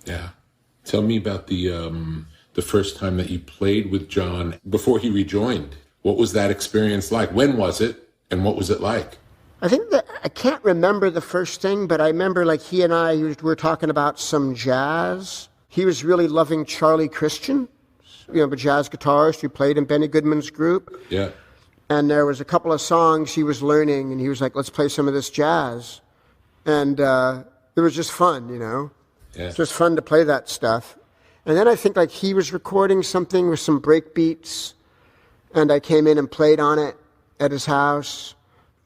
Yeah. Tell me about the first time that you played with John before he rejoined. What was that experience like? When was it? And what was it like? I think that I can't remember the first thing, but I remember like he and I were talking about some jazz. He was really loving Charlie Christian, a jazz guitarist who played in Benny Goodman's group. Yeah. And there was a couple of songs he was learning, and he was like, let's play some of this jazz. And it was just fun, Yeah. It's just fun to play that stuff. And then I think like he was recording something with some break beats, and I came in and played on it at his house.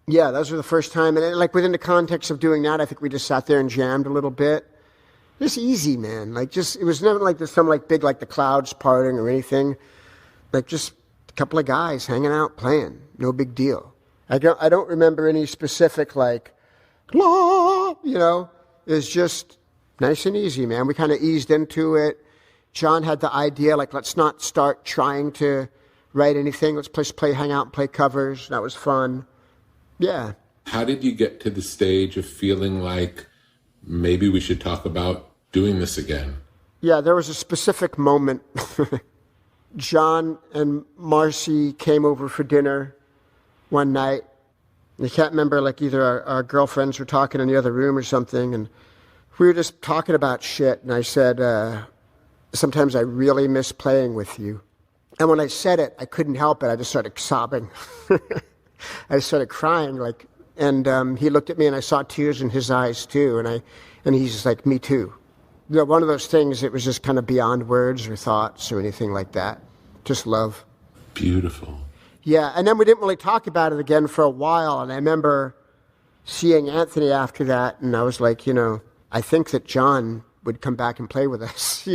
Yeah, those were the first time. And like within the context of doing that, I think we just sat there and jammed a little bit. Just easy, man. Like just, it was never like there's some like big, like the clouds parting or anything. Like just a couple of guys hanging out, playing. No big deal. I don't remember any specific like, la, It's just nice and easy, man. We kind of eased into it. John had the idea, like, let's not start trying to write anything. Let's just play, hang out and play covers. That was fun. Yeah. How did you get to the stage of feeling like maybe we should talk about doing this again? Yeah, there was a specific moment. John and Marcy came over for dinner one night. I can't remember, like either our girlfriends were talking in the other room or something, and we were just talking about shit, and I said, sometimes I really miss playing with you. And when I said it, I couldn't help it. I just started sobbing. I started crying, and he looked at me, and I saw tears in his eyes too, and he's just like, me too. One of those things, it was just kind of beyond words or thoughts or anything like that. Just love. Beautiful. Yeah, and then we didn't really talk about it again for a while, and I remember seeing Anthony after that, and I was like, I think that John would come back and play with us,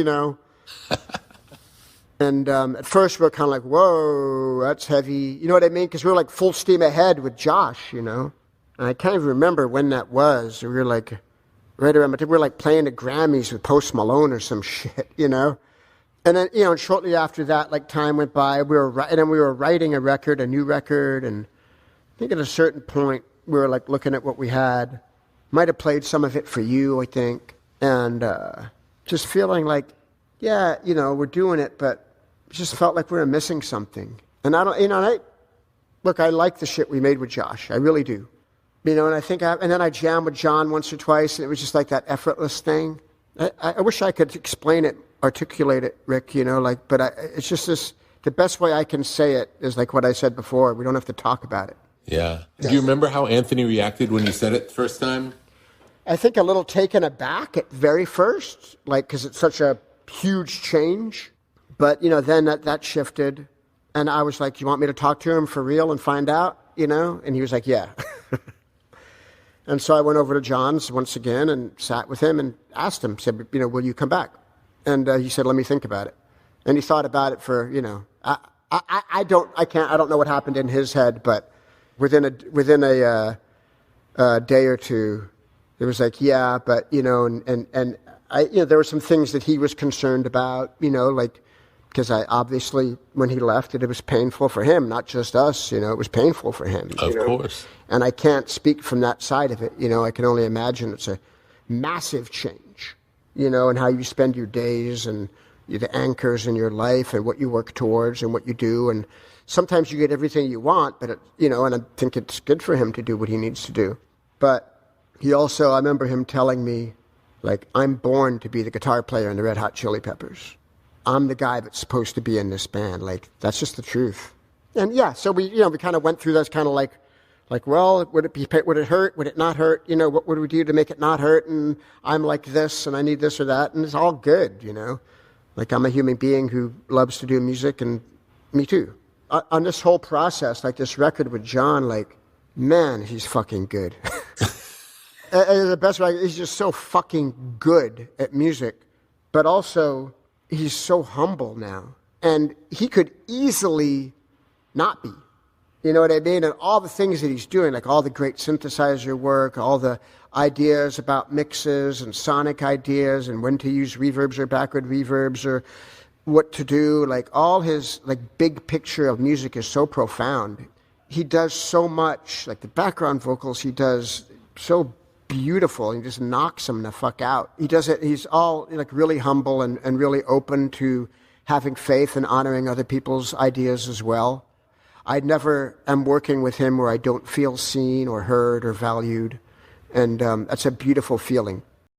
And at first we were kind of like, whoa, that's heavy. You know what I mean? Because we were like full steam ahead with Josh, And I can't even remember when that was. We were like, right around, but we were like playing the Grammys with Post Malone or some shit, And then, and shortly after that, like time went by, and then we were writing a new record. And I think at a certain point, we were like looking at what we had. Might have played some of it for you, I think. And just feeling like, yeah, we're doing it, but just felt like we were missing something. And I don't, I like the shit we made with Josh. I really do. And I think, and then I jammed with John once or twice, and it was just like that effortless thing. I wish I could explain it, articulate it, Rick, but it's just this, the best way I can say it is like what I said before. We don't have to talk about it. Yeah. Do you remember how Anthony reacted when you said it the first time? I think a little taken aback at very first, because it's such a huge change. But, then that shifted. And I was like, you want me to talk to him for real and find out, And he was like, yeah. And so I went over to John's once again and sat with him and asked him, said, will you come back? And he said, let me think about it. And he thought about it for, I don't know what happened in his head, but within a day or two, it was like, yeah, but, and I, there were some things that he was concerned about, because I obviously, when he left, it was painful for him, not just us, it was painful for him. Of course. And I can't speak from that side of it, I can only imagine it's a massive change, and how you spend your days and the anchors in your life and what you work towards and what you do. And sometimes you get everything you want, but, and I think it's good for him to do what he needs to do. But he also, I remember him telling me, I'm born to be the guitar player in the Red Hot Chili Peppers. I'm the guy that's supposed to be in this band. That's just the truth. And yeah, so we kind of went through this kind of like, well, would it hurt? Would it not hurt? What would we do to make it not hurt? And I'm like this, and I need this or that, and it's all good, I'm a human being who loves to do music, and me too. On this whole process, this record with John, man, he's fucking good. The best way, he's just so fucking good at music, but also he's so humble now, and he could easily not be. You know what I mean? And all the things that he's doing, all the great synthesizer work, all the ideas about mixes and sonic ideas and when to use reverbs or backward reverbs or what to do, all his big picture of music is so profound. He does so much, the background vocals he does so beautiful. He just knocks them the fuck out. He does it. He's all like really humble and really open to having faith and honoring other people's ideas as well. I never am working with him where I don't feel seen or heard or valued. And that's a beautiful feeling.